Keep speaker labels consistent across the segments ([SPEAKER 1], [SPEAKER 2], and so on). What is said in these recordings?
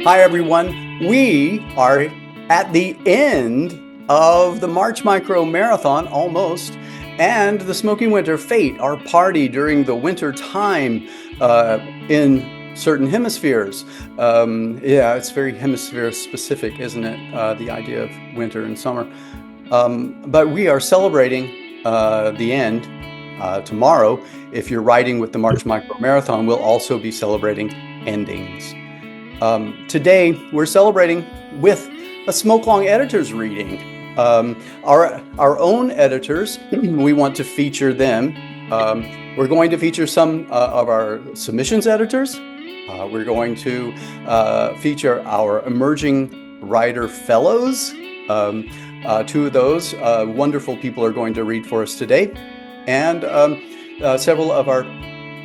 [SPEAKER 1] Hi, everyone. We are at the end of the March Micro Marathon, almost, and the Smoky Winter Fete, our party during the winter time in certain hemispheres. Yeah, it's very hemisphere specific, isn't it? The idea of winter and summer. But we are celebrating the end tomorrow. If you're riding with the March Micro Marathon, we'll also be celebrating endings. Today, we're celebrating with a Smoke Long Editors reading. Our own editors, we want to feature them. We're going to feature some of our submissions editors. We're going to feature our emerging writer fellows. Two of those wonderful people are going to read for us today. And several of our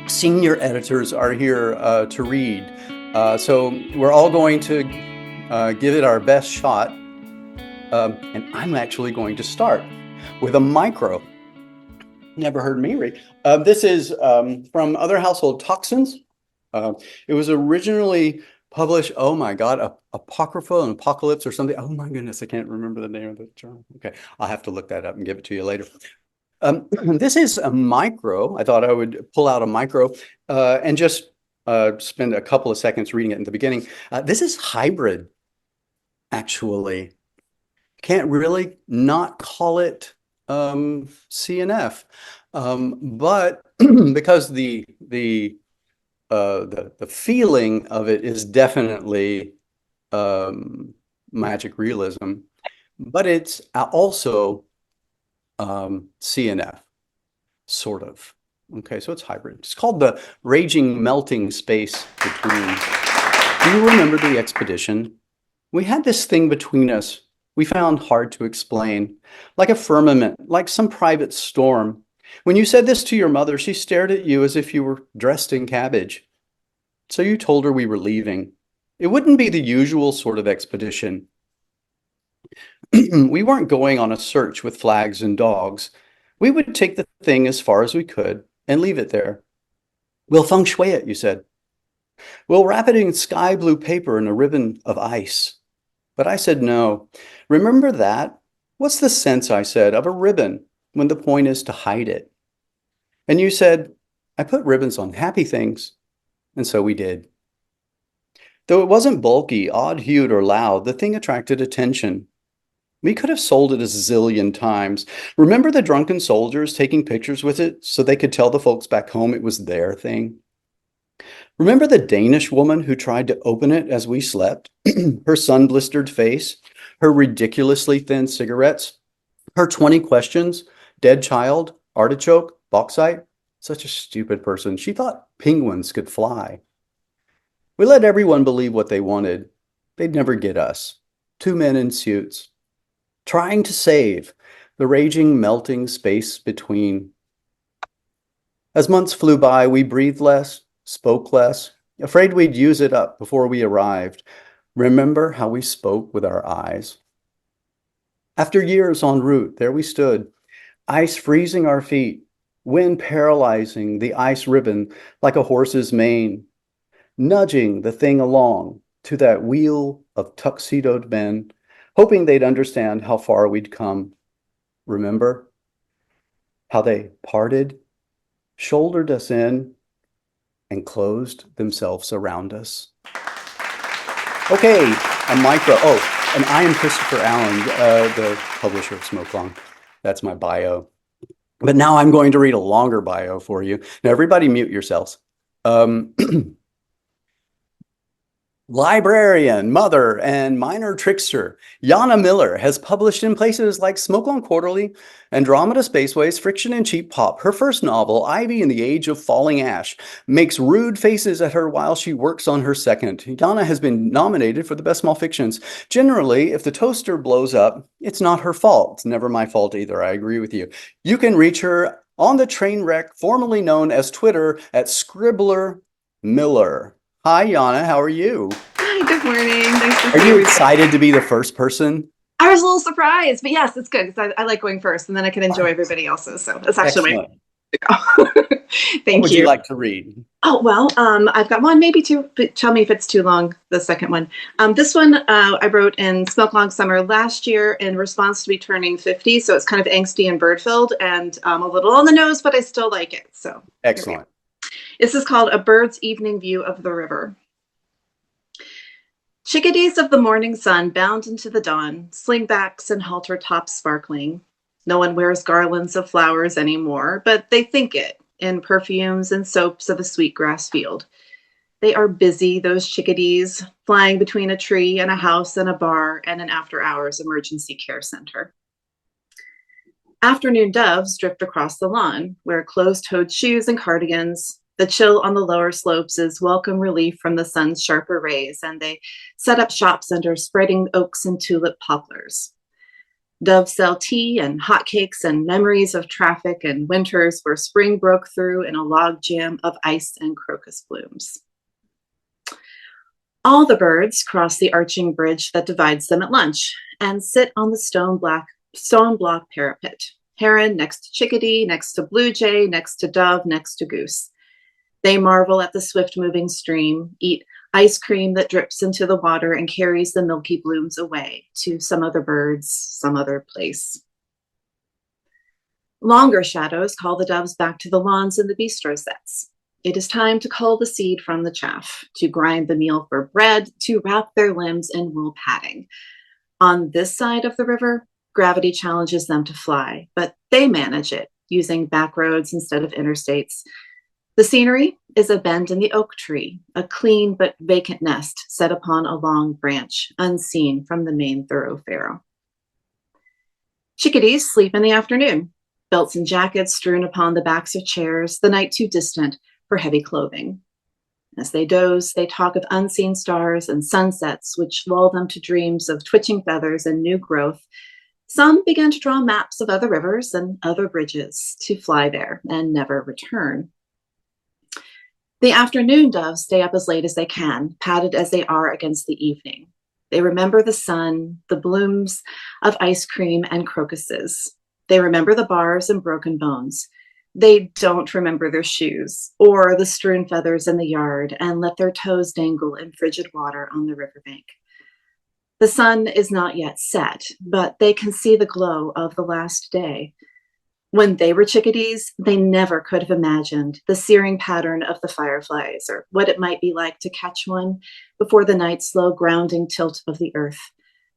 [SPEAKER 1] senior editors are here to read. So we're all going to give it our best shot. And I'm actually going to start with a micro. Never heard me read. This is from Other Household Toxins. It was originally published, oh my God, Apocrypha and Apocalypse or something. Oh my goodness, I can't remember the name of the journal. Okay, I'll have to look that up and give it to you later. This is a micro. I thought I would pull out a micro and just spend a couple of seconds reading it in the beginning. This is hybrid, actually. Can't really not call it CNF, but because the feeling of it is definitely magic realism, but it's also CNF, sort of. Okay, so it's hybrid. It's called the Raging Melting Space Between. Do you remember the expedition? We had this thing between us we found hard to explain, like a firmament, like some private storm. When you said this to your mother, she stared at you as if you were dressed in cabbage. So you told her we were leaving. It wouldn't be the usual sort of expedition. We weren't going on a search with flags and dogs. We would take the thing as far as we could and leave it there. We'll feng shui it, you said. We'll wrap it in sky blue paper and a ribbon of ice. But I said no. Remember that? What's the sense, I said, of a ribbon when the point is to hide it? And you said, I put ribbons on happy things. And so we did. Though it wasn't bulky, odd-hued, or loud, the thing attracted attention. We could have sold it a zillion times. Remember the drunken soldiers taking pictures with it so they could tell the folks back home it was their thing? Remember the Danish woman who tried to open it as we slept? Her sun-blistered face, her ridiculously thin cigarettes, her 20 questions, dead child, artichoke, bauxite. Such a stupid person. She thought penguins could fly. We let everyone believe what they wanted. They'd never get us. Two men in suits, trying to save the raging, melting space between. As months flew by, we breathed less, spoke less, afraid we'd use it up before we arrived. Remember how we spoke with our eyes? After years en route, there we stood, ice freezing our feet, wind paralyzing the ice ribbon like a horse's mane, nudging the thing along to that wheel of tuxedoed men, hoping they'd understand how far we'd come. Remember how they parted, shouldered us in, and closed themselves around us. Okay, a micro. Oh, and I am Christopher Allen, the publisher of Smoke Long. That's my bio. But now I'm going to read a longer bio for you. Now, everybody mute yourselves. Librarian, mother, and minor trickster, Jana Miller has published in places like Smoke Long Quarterly, Andromeda Spaceways, Friction and Cheap Pop. Her first novel, Ivy in the Age of Falling Ash, makes rude faces at her while she works on her second. Jana has been nominated for the Best Small Fictions. Generally, if the toaster blows up, it's not her fault. It's never my fault either. I agree with you. You can reach her on the train wreck, formerly known as Twitter, at Scribbler Miller. Hi, Jana. How are you?
[SPEAKER 2] Hi, good morning. Nice to see
[SPEAKER 1] you excited to be the first person
[SPEAKER 2] I was a little surprised, but yes, it's good because I like going first, and then I can enjoy everybody else's. So that's actually my
[SPEAKER 1] Excellent. What
[SPEAKER 2] thank
[SPEAKER 1] would you
[SPEAKER 2] you.
[SPEAKER 1] like to read?
[SPEAKER 2] Oh, well, I've got one, maybe two, but tell me if it's too long, the second one. This one I wrote in Smoke Long Summer last year in response to me turning 50. So it's kind of angsty and bird filled and a little on the nose, but I still like it. So here we go.
[SPEAKER 1] Excellent.
[SPEAKER 2] This is called A Bird's Evening View of the River. Chickadees of the morning sun bound into the dawn, slingbacks and halter tops sparkling. No one wears garlands of flowers anymore, but they think it in perfumes and soaps of a sweetgrass field. They are busy, those chickadees, flying between a tree and a house and a bar and an after-hours emergency care center. Afternoon doves drift across the lawn, wear closed-toed shoes and cardigans. The chill on the lower slopes is welcome relief from the sun's sharper rays, and they set up shops under spreading oaks and tulip poplars. Doves sell tea and hotcakes and memories of traffic and winters where spring broke through in a log jam of ice and crocus blooms. All the birds cross the arching bridge that divides them at lunch and sit on the stone block parapet. Heron next to chickadee, next to blue jay, next to dove, next to goose. They marvel at the swift-moving stream, eat ice cream that drips into the water and carries the milky blooms away to some other birds, some other place. Longer shadows call the doves back to the lawns and the bistro sets. It is time to cull the seed from the chaff, to grind the meal for bread, to wrap their limbs in wool padding. On this side of the river, gravity challenges them to fly, but they manage it using back roads instead of interstates. The scenery is a bend in the oak tree, a clean but vacant nest set upon a long branch, unseen from the main thoroughfare. Chickadees sleep in the afternoon, belts and jackets strewn upon the backs of chairs, the night too distant for heavy clothing. As they doze, they talk of unseen stars and sunsets, which lull them to dreams of twitching feathers and new growth. Some begin to draw maps of other rivers and other bridges to fly there and never return. The afternoon doves stay up as late as they can, padded as they are against the evening. They remember the sun, the blooms of ice cream and crocuses. They remember the bars and broken bones. They don't remember their shoes or the strewn feathers in the yard and let their toes dangle in frigid water on the riverbank. The sun is not yet set, but they can see the glow of the last day. When they were chickadees, they never could have imagined the searing pattern of the fireflies or what it might be like to catch one before the night's slow grounding tilt of the earth,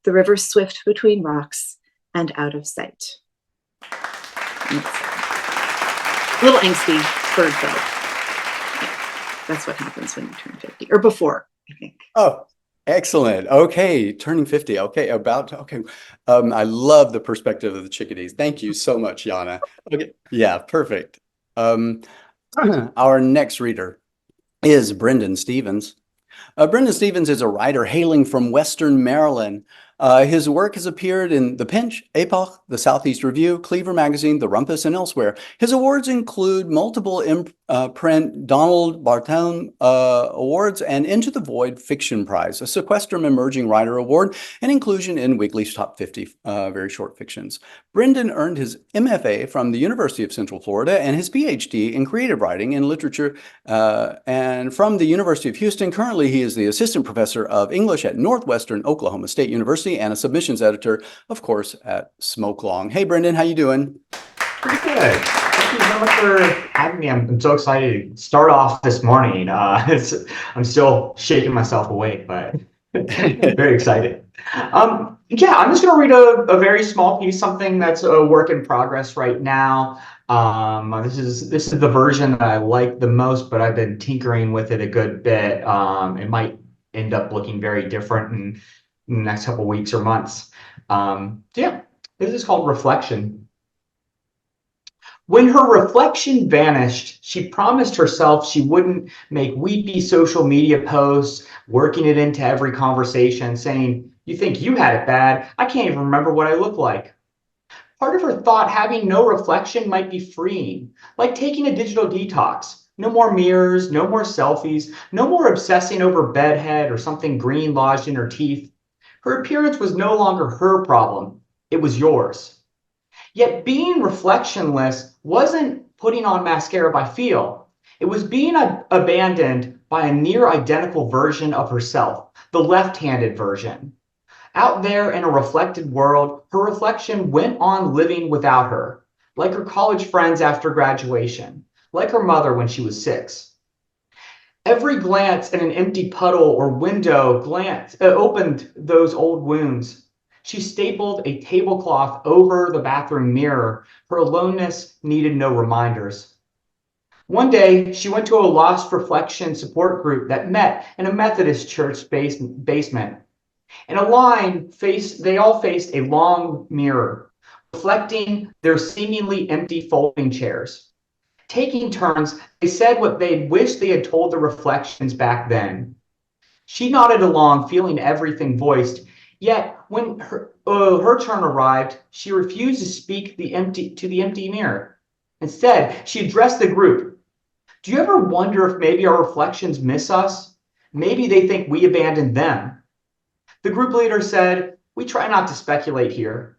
[SPEAKER 2] the river swift between rocks and out of sight. A little angsty, bird though. Yeah, that's what happens when you turn 50, or before, I think.
[SPEAKER 1] Oh, excellent. Okay, turning 50. Okay, I love the perspective of the chickadees. Thank you so much, Yana. Okay, yeah, perfect. Our next reader is Brendan Stevens. Brendan Stevens is a writer hailing from Western Maryland. His work has appeared in The Pinch, Epoch, The Southeast Review, Cleaver Magazine, The Rumpus, and elsewhere. His awards include multiple imprint Donald Barton Awards and Into the Void Fiction Prize, a Sequestrum Emerging Writer Award, and inclusion in Weekly's Top 50 Very Short Fictions. Brendan earned his MFA from the University of Central Florida and his PhD in creative writing and literature and from the University of Houston. Currently, he is the assistant professor of English at Northwestern Oklahoma State University and a submissions editor, of course, at Smoke Long. Hey, Brendan, how you doing?
[SPEAKER 3] Pretty good. Thank you so much for having me. I'm so excited to start off this morning. I'm still shaking myself awake, but very excited. Yeah, I'm just going to read a very small piece, something that's a work in progress right now. This is the version that I like the most, but I've been tinkering with it a good bit. It might end up looking very different in the next couple weeks or months. Yeah, this is called Reflection. When her reflection vanished, she promised herself she wouldn't make weepy social media posts, working it into every conversation, saying, "You think you had it bad? I can't even remember what I look like." Part of her thought having no reflection might be freeing, like taking a digital detox. No more mirrors, no more selfies, no more obsessing over bedhead or something green lodged in her teeth. Her appearance was no longer her problem, it was yours. Yet being reflectionless wasn't putting on mascara by feel. It was being abandoned by a near identical version of herself, the left-handed version. Out there in a reflected world, her reflection went on living without her, like her college friends after graduation, like her mother when she was 6. Every glance in an empty puddle or window opened those old wounds. She stapled a tablecloth over the bathroom mirror. Her aloneness needed no reminders. One day, she went to a Lost Reflection support group that met in a Methodist church basement. In a line, they all faced a long mirror, reflecting their seemingly empty folding chairs. Taking turns, they said what they'd wished they had told the reflections back then. She nodded along, feeling everything voiced, yet when her turn arrived, she refused to speak to the empty mirror. Instead, she addressed the group. Do you ever wonder if maybe our reflections miss us? Maybe they think we abandoned them. The group leader said, "We try not to speculate here."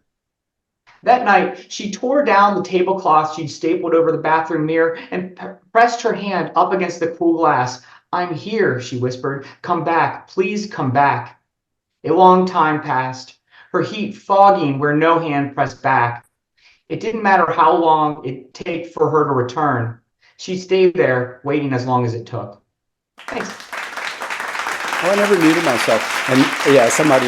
[SPEAKER 3] That night, she tore down the tablecloth she'd stapled over the bathroom mirror and pressed her hand up against the cool glass. "I'm here," she whispered. "Come back, please come back." A long time passed, her heat fogging where no hand pressed back. It didn't matter how long it'd take for her to return. She stayed there, waiting as long as it took. Thanks.
[SPEAKER 1] Oh, I never muted myself. And yeah, somebody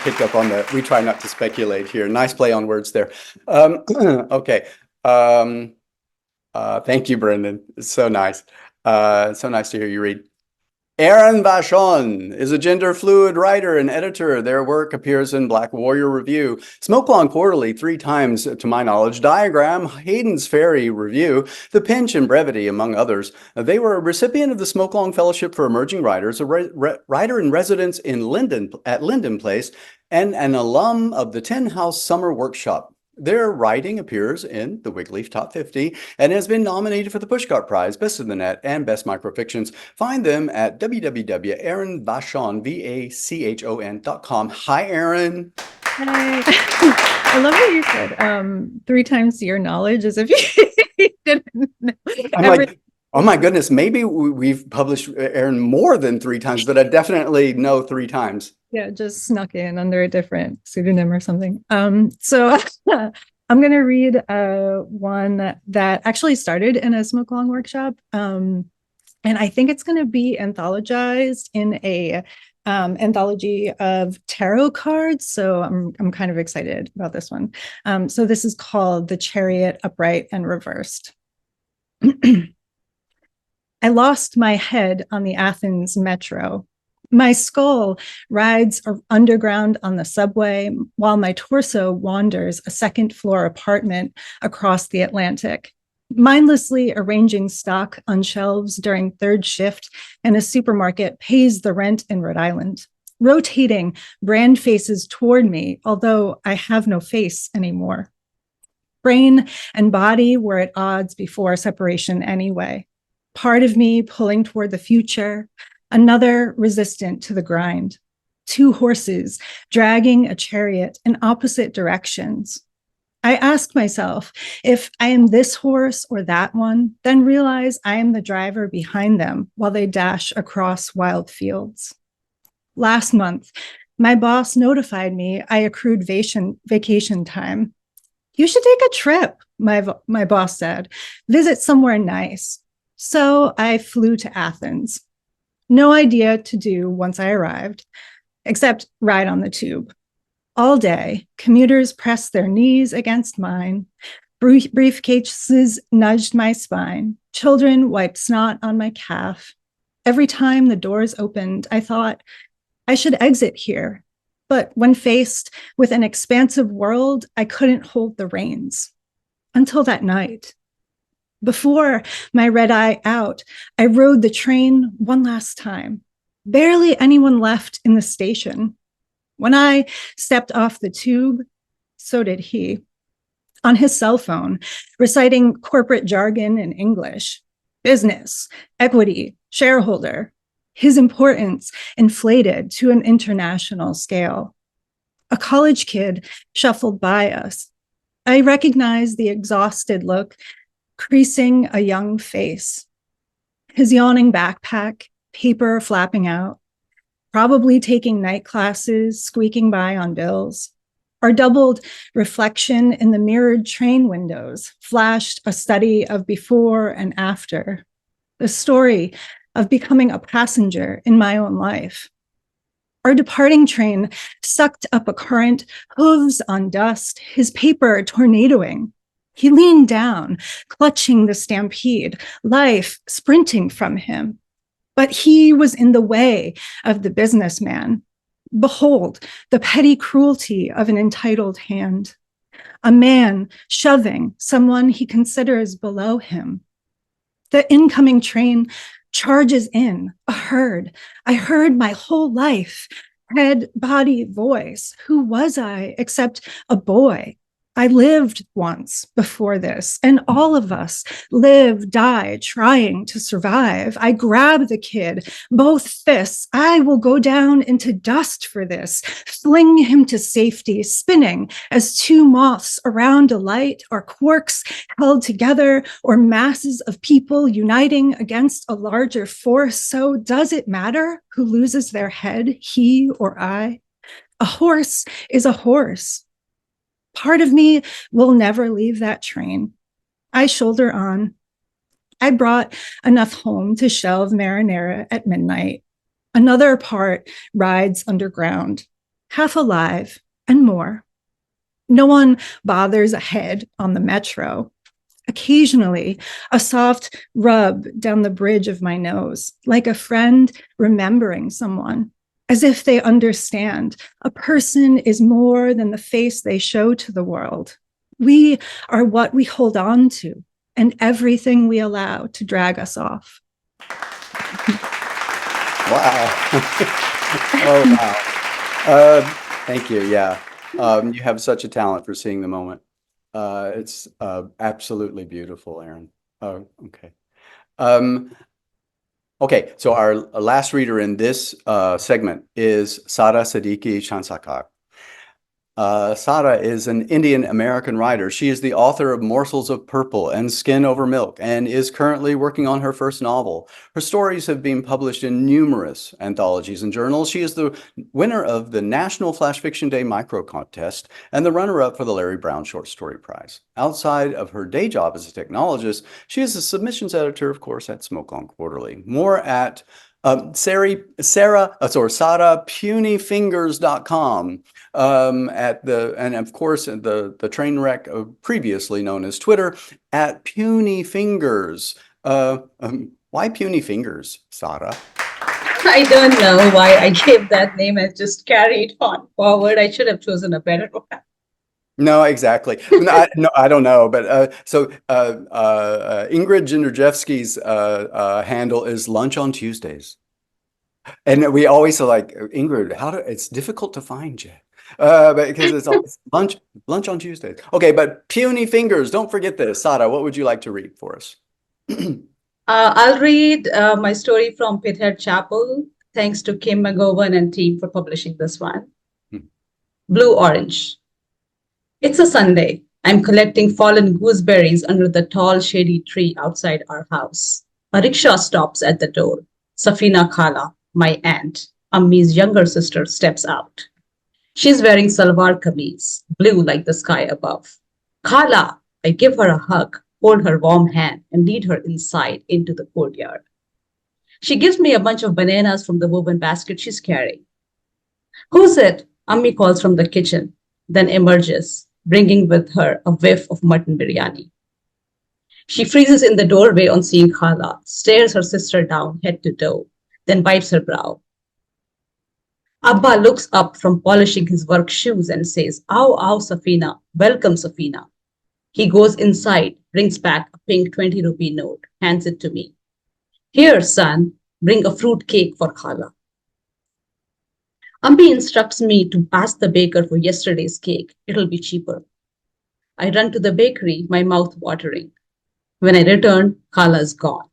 [SPEAKER 1] picked up on the, we try not to speculate here. Nice play on words there. Okay. Thank you, Brendan. It's so nice. So nice to hear you read. Aaron Vachon is a gender fluid writer and editor. Their work appears in Black Warrior Review, Smoke Lawn Quarterly 3 times to my knowledge, Diagram, Hayden's Ferry Review, The Pinch and Brevity, among others. They were a recipient of the Smoke Lawn Fellowship for Emerging Writers, a writer in residence at Linden Place, and an alum of the Tin House Summer Workshop. Their writing appears in the Wigleaf Top 50 and has been nominated for the Pushcart Prize, Best of the Net, and Best Microfictions. Find them at www.aaronvachon.com. Hi, Aaron.
[SPEAKER 4] Hi. I love what you said. 3 times your knowledge, as if you didn't know.
[SPEAKER 1] I'm like, oh my goodness, maybe we've published Aaron more than 3 times, but I definitely know 3 times.
[SPEAKER 4] Yeah, just snuck in under a different pseudonym or something. So I'm going to read one that actually started in a smoke long workshop. And I think it's going to be anthologized in a anthology of tarot cards. So I'm kind of excited about this one. So this is called The Chariot Upright and Reversed. I lost my head on the Athens metro. My skull rides underground on the subway while my torso wanders a second-floor apartment across the Atlantic, mindlessly arranging stock on shelves during third shift in a supermarket pays the rent in Rhode Island, rotating brand faces toward me, although I have no face anymore. Brain and body were at odds before separation anyway. Part of me pulling toward the future, another resistant to the grind. 2 horses dragging a chariot in opposite directions. I ask myself if I am this horse or that one, then realize I am the driver behind them while they dash across wild fields. Last month, my boss notified me I accrued vacation time. You should take a trip, my boss said. Visit somewhere nice. So I flew to Athens. No idea to do once I arrived, except ride on the tube. All day, commuters pressed their knees against mine. Briefcases nudged my spine. Children wiped snot on my calf. Every time the doors opened, I thought, I should exit here. But when faced with an expansive world, I couldn't hold the reins. Until that night. Before my red eye out, I rode the train one last time. Barely anyone left in the station. When I stepped off the tube, so did he. On his cell phone, reciting corporate jargon in English. Business, equity, shareholder. his importance inflated to an international scale. A college kid shuffled by us. I recognized the exhausted look creasing a young face. His yawning backpack, paper flapping out, probably taking night classes, squeaking by on bills. Our doubled reflection in the mirrored train windows flashed a study of before and after, the story of becoming a passenger in my own life. Our departing train sucked up a current, hooves on dust, his paper tornadoing. He leaned down, clutching the stampede, life sprinting from him. But he was in the way of the businessman. Behold, the petty cruelty of an entitled hand. A man shoving someone he considers below him. The incoming train charges in, a herd. I heard my whole life, head, body, voice. Who was I except a boy? I lived once before this, and all of us live, die, trying to survive. I grab the kid, both fists. I will go down into dust for this, fling him to safety, spinning as two moths around a light, or quarks held together, or masses of people uniting against a larger force. So does it matter who loses their head, he or I? A horse is a horse. Part of me will never leave that train. I shoulder on. I brought enough home to shelve marinara at midnight. Another part rides underground, half alive and more. No one bothers ahead on the metro. Occasionally, a soft rub down the bridge of my nose, like a friend remembering someone. As if they understand, a person is more than the face they show to the world. We are what we hold on to and everything we allow to drag us off.
[SPEAKER 1] Wow. Oh, wow. Thank you. Yeah. You have such a talent for seeing the moment. It's absolutely beautiful, Aaron. Oh, okay. Okay, so our last reader in this segment is Sara Siddiqui Chansakar. Sara is an Indian American writer. She is the author of Morsels of Purple and Skin Over Milk and is currently working on her first novel. Her stories have been published in numerous anthologies and journals. She is the winner of the National Flash Fiction Day Micro Contest and the runner-up for the Larry Brown Short Story Prize. Outside of her day job as a technologist, she is a submissions editor, of course, at Smoke On Quarterly. More at SaraPunyFingers.com. And of course the train wreck previously known as Twitter at Puny Fingers. Why Puny Fingers, Sara?
[SPEAKER 5] I don't know why I gave that name and just carried on forward. I should have chosen a better one.
[SPEAKER 1] No, exactly. No, I don't know. But Ingrid Jindrzejewski's handle is Lunch on Tuesdays. And we always are like, Ingrid, it's difficult to find you. Because it's always lunch on Tuesdays. Okay, but Puny Fingers, don't forget this. Sara, what would you like to read for us?
[SPEAKER 5] I'll read my story from Pithead Chapel. Thanks to Kim McGowan and team for publishing this one. Blue Orange. It's a Sunday. I'm collecting fallen gooseberries under the tall shady tree outside our house. A rickshaw stops at the door. Safina Khala, my aunt, Ammi's younger sister, steps out. She's wearing salwar kameez, blue like the sky above. Khala, I give her a hug, hold her warm hand, and lead her inside into the courtyard. She gives me a bunch of bananas from the woven basket she's carrying. Who's it? Ammi calls from the kitchen, then emerges, bringing with her a whiff of mutton biryani. She freezes in the doorway on seeing Khala, stares her sister down head to toe, then wipes her brow. Abba looks up from polishing his work shoes and says, "Ow, ow, Safina. Welcome, Safina." He goes inside, brings back a pink 20 rupee note, hands it to me. "Here, son, bring a fruit cake for Khala." Ambi instructs me to ask the baker for yesterday's cake. It'll be cheaper. I run to the bakery, my mouth watering. When I return, Khala's gone.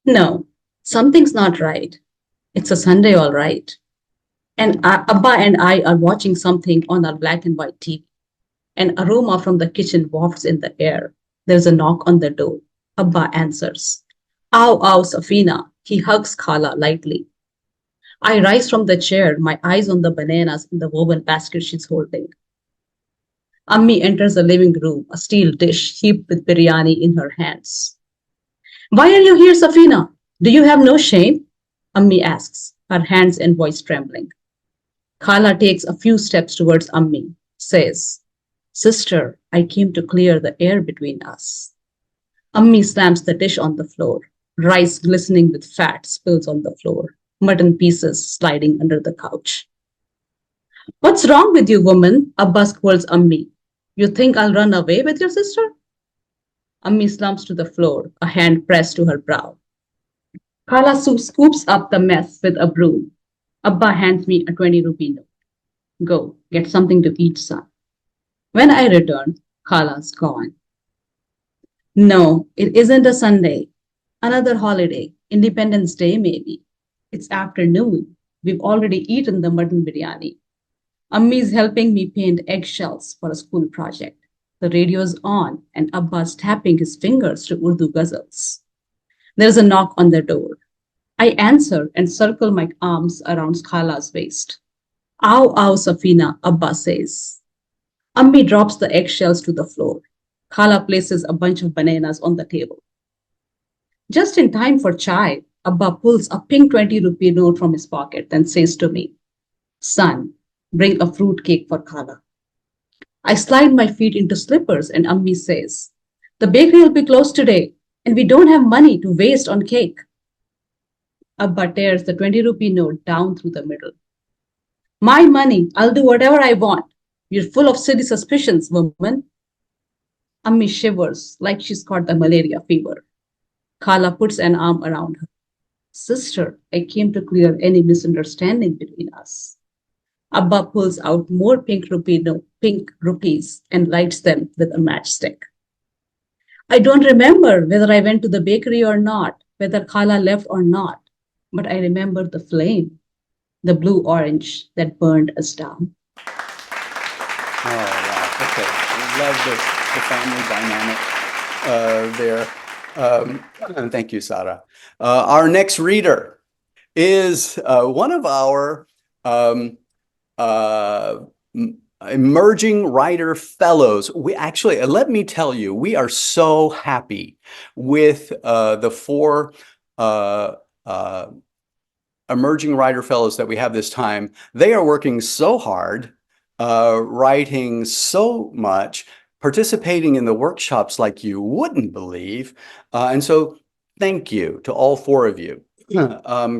[SPEAKER 5] No, Something's not right. It's a Sunday, all right. And Abba and I are watching something on our black and white TV. An aroma from the kitchen wafts in the air. There's a knock on the door. Abba answers. Ow, ow, Safina. He hugs Khala lightly. I rise from the chair, my eyes on the bananas in the woven basket she's holding. Ammi enters the living room, a steel dish heaped with biryani in her hands. Why are you here, Safina? Do you have no shame? Ammi asks, her hands and voice trembling. Khala takes a few steps towards Ammi, says, Sister, I came to clear the air between us. Ammi slams the dish on the floor, rice glistening with fat spills on the floor, mutton pieces sliding under the couch. What's wrong with you, woman? Abba scolds Ammi. You think I'll run away with your sister? Ammi slumps to the floor, a hand pressed to her brow. Khala scoops up the mess with a broom. Abba hands me a 20 rupee note. Go, get something to eat, son. When I return, Khala's gone. No, it isn't a Sunday. Another holiday, Independence Day maybe. It's afternoon. We've already eaten the mutton biryani. Ammi's helping me paint eggshells for a school project. The radio's on and Abba's tapping his fingers to Urdu ghazals. There's a knock on the door. I answer and circle my arms around Khala's waist. Ow, ow, Safina, Abba says. Ammi drops the eggshells to the floor. Khala places a bunch of bananas on the table. Just in time for chai, Abba pulls a pink 20 rupee note from his pocket and says to me, Son, bring a fruit cake for Khala. I slide my feet into slippers and Ammi says, The bakery will be closed today and we don't have money to waste on cake. Abba tears the 20 rupee note down through the middle. My money, I'll do whatever I want. You're full of silly suspicions, woman. Ammi shivers like she's caught the malaria fever. Khala puts an arm around her. Sister, I came to clear any misunderstanding between us. Abba pulls out more pink rupees and lights them with a matchstick. I don't remember whether I went to the bakery or not, whether Khala left or not, but I remember the flame, the blue-orange that burned us down.
[SPEAKER 1] Oh, wow. Okay. I love the family dynamic there. And thank you, Sara. Our next reader is one of our emerging writer fellows. We actually, let me tell you, we are so happy with the four emerging writer fellows that we have this time. They are working so hard, writing so much, participating in the workshops like you wouldn't believe. And so thank you to all four of you.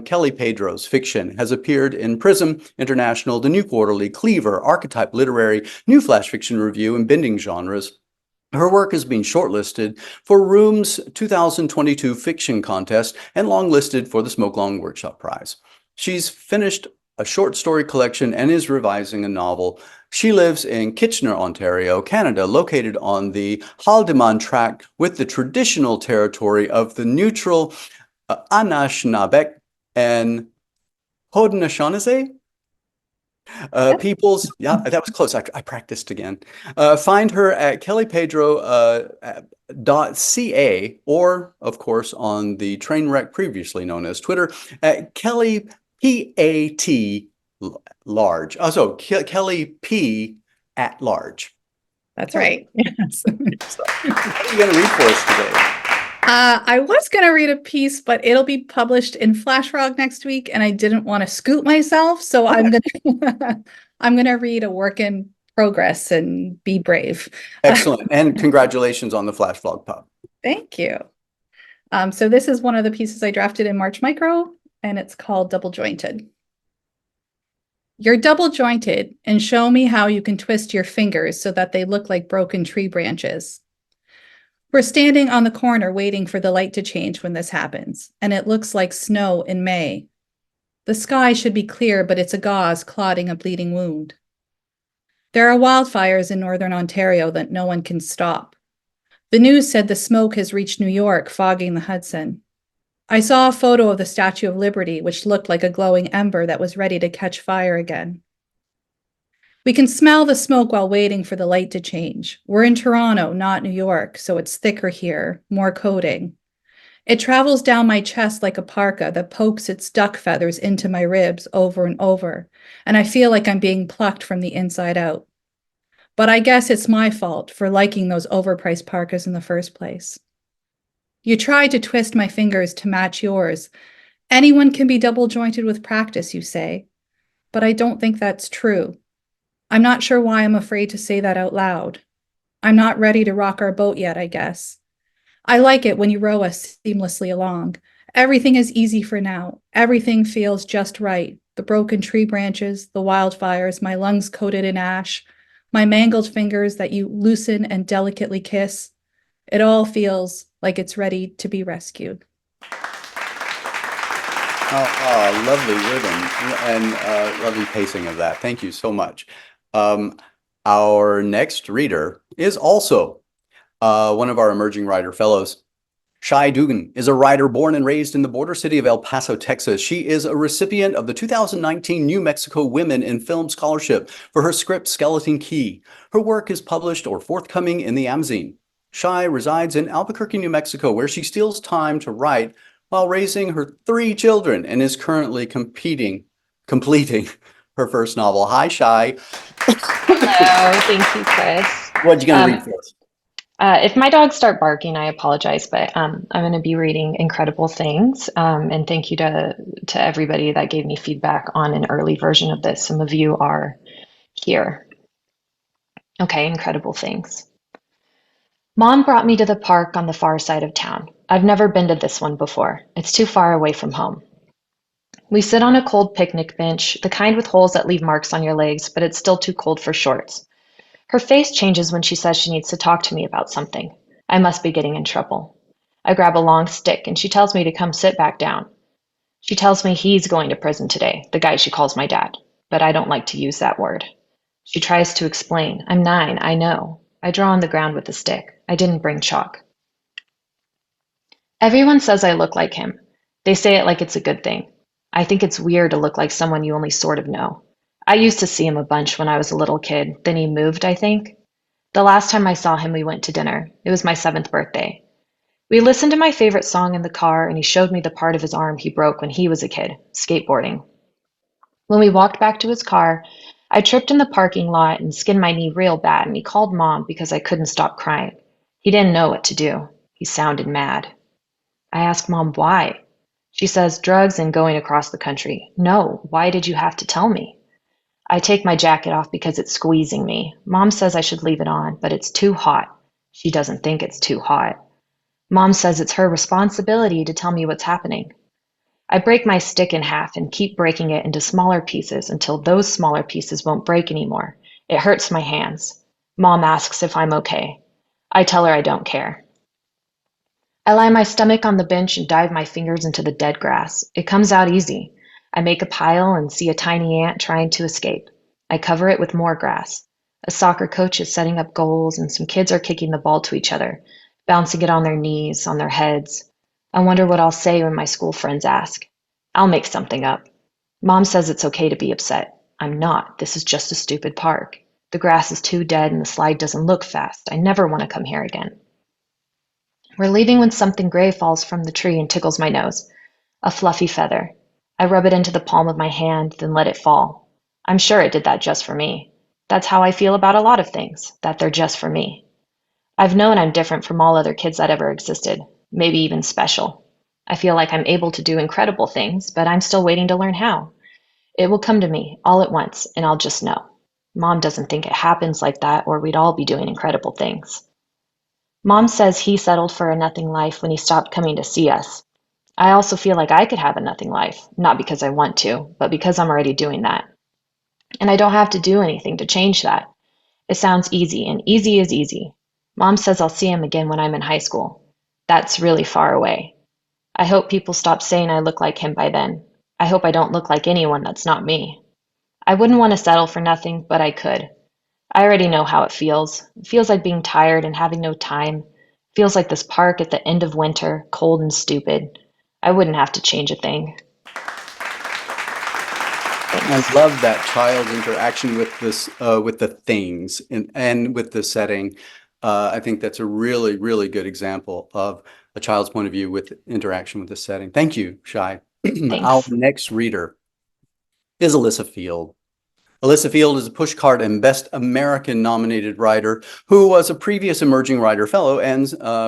[SPEAKER 1] Kelly Pedro's fiction has appeared in Prism International, The New Quarterly, Cleaver, Archetype Literary, New Flash Fiction Review, and Bending Genres. Her work has been shortlisted for Room's 2022 Fiction Contest and longlisted for the Smoke Long Workshop Prize. She's finished a short story collection and is revising a novel. She lives in Kitchener, Ontario, Canada, located on the Haldimand Tract with the traditional territory of the neutral Anishinaabeg and Haudenosaunee peoples. Yeah, that was close. I practiced again. Find her at kellypedro.ca or, of course, on the train wreck previously known as Twitter at Kelly P-A-T large. Also, Kelly P at large.
[SPEAKER 6] That's right. Yes.
[SPEAKER 1] What are you going to read for us today?
[SPEAKER 6] I was going to read a piece, but it'll be published in Flashfrog next week, and I didn't want to scoot myself, so I'm going to read a work in progress and be brave.
[SPEAKER 1] Excellent, and congratulations on the Flashfrog Pub.
[SPEAKER 6] Thank you. So this is one of the pieces I drafted in March Micro, and it's called Double Jointed. You're double jointed, and show me how you can twist your fingers so that they look like broken tree branches. We're standing on the corner waiting for the light to change when this happens, and it looks like snow in May. The sky should be clear, but it's a gauze clotting a bleeding wound. There are wildfires in northern Ontario that no one can stop. The news said the smoke has reached New York, fogging the Hudson. I saw a photo of the Statue of Liberty, which looked like a glowing ember that was ready to catch fire again. We can smell the smoke while waiting for the light to change. We're in Toronto, not New York, so it's thicker here, more coating. It travels down my chest like a parka that pokes its duck feathers into my ribs over and over, and I feel like I'm being plucked from the inside out. But I guess it's my fault for liking those overpriced parkas in the first place. You tried to twist my fingers to match yours. Anyone can be double jointed with practice, you say. But I don't think that's true. I'm not sure why I'm afraid to say that out loud. I'm not ready to rock our boat yet, I guess. I like it when you row us seamlessly along. Everything is easy for now. Everything feels just right. The broken tree branches, the wildfires, my lungs coated in ash, my mangled fingers that you loosen and delicately kiss. It all feels like it's ready to be rescued.
[SPEAKER 1] Lovely rhythm and lovely pacing of that. Thank you so much. Our next reader is also one of our emerging writer fellows. Shai Dugan is a writer born and raised in the border city of El Paso, Texas. She is a recipient of the 2019 New Mexico Women in Film Scholarship for her script Skeleton Key. Her work is published or forthcoming in the Amazine. Shai resides in Albuquerque, New Mexico, where she steals time to write while raising her 3 children and is currently completing her first novel. Hi, Shai.
[SPEAKER 7] Hello, thank you, Chris.
[SPEAKER 1] What you gonna read for us?
[SPEAKER 7] If my dogs start barking, I apologize, but I'm going to be reading Incredible Things. And thank you to everybody that gave me feedback on an early version of this. Some of you are here. Okay, Incredible Things. Mom brought me to the park on the far side of town. I've never been to this one before. It's too far away from home. We sit on a cold picnic bench, the kind with holes that leave marks on your legs, but it's still too cold for shorts. Her face changes when she says she needs to talk to me about something. I must be getting in trouble. I grab a long stick and she tells me to come sit back down. She tells me he's going to prison today, the guy she calls my dad, but I don't like to use that word. She tries to explain. I'm 9, I know. I draw on the ground with the stick. I didn't bring chalk. Everyone says I look like him. They say it like it's a good thing. I think it's weird to look like someone you only sort of know. I used to see him a bunch when I was a little kid. Then he moved, I think. The last time I saw him, we went to dinner. It was my 7th birthday. We listened to my favorite song in the car, and he showed me the part of his arm he broke when he was a kid, skateboarding. When we walked back to his car, I tripped in the parking lot and skinned my knee real bad, and he called Mom because I couldn't stop crying. He didn't know what to do. He sounded mad. I asked Mom why. She says drugs and going across the country. No, why did you have to tell me? I take my jacket off because it's squeezing me. Mom says I should leave it on, but it's too hot. She doesn't think it's too hot. Mom says it's her responsibility to tell me what's happening. I break my stick in half and keep breaking it into smaller pieces until those smaller pieces won't break anymore. It hurts my hands. Mom asks if I'm okay. I tell her I don't care. I lie my stomach on the bench and dive my fingers into the dead grass. It comes out easy. I make a pile and see a tiny ant trying to escape. I cover it with more grass. A soccer coach is setting up goals and some kids are kicking the ball to each other, bouncing it on their knees, on their heads. I wonder what I'll say when my school friends ask. I'll make something up. Mom says it's okay to be upset. I'm not. This is just a stupid park. The grass is too dead and the slide doesn't look fast. I never want to come here again. We're leaving when something gray falls from the tree and tickles my nose. A fluffy feather. I rub it into the palm of my hand, then let it fall. I'm sure it did that just for me. That's how I feel about a lot of things, that they're just for me. I've known I'm different from all other kids that ever existed, maybe even special. I feel like I'm able to do incredible things, but I'm still waiting to learn how. It will come to me all at once, and I'll just know. Mom doesn't think it happens like that, or we'd all be doing incredible things. Mom says he settled for a nothing life when he stopped coming to see us. I also feel like I could have a nothing life, not because I want to, but because I'm already doing that. And I don't have to do anything to change that. It sounds easy, and easy is easy. Mom says I'll see him again when I'm in high school. That's really far away. I hope people stop saying I look like him by then. I hope I don't look like anyone that's not me. I wouldn't want to settle for nothing, but I could. I already know how it feels. It feels like being tired and having no time. It feels like this park at the end of winter, cold and stupid. I wouldn't have to change a thing.
[SPEAKER 1] I love that child's interaction with this, with the things and with the setting. I think that's a really, really good example of a child's point of view with interaction with the setting. Thank you, Shai. Our
[SPEAKER 7] Thanks.
[SPEAKER 1] next reader is Alyssa Field. Alyssa Field is a Pushcart and Best American nominated writer who was a previous Emerging Writer Fellow and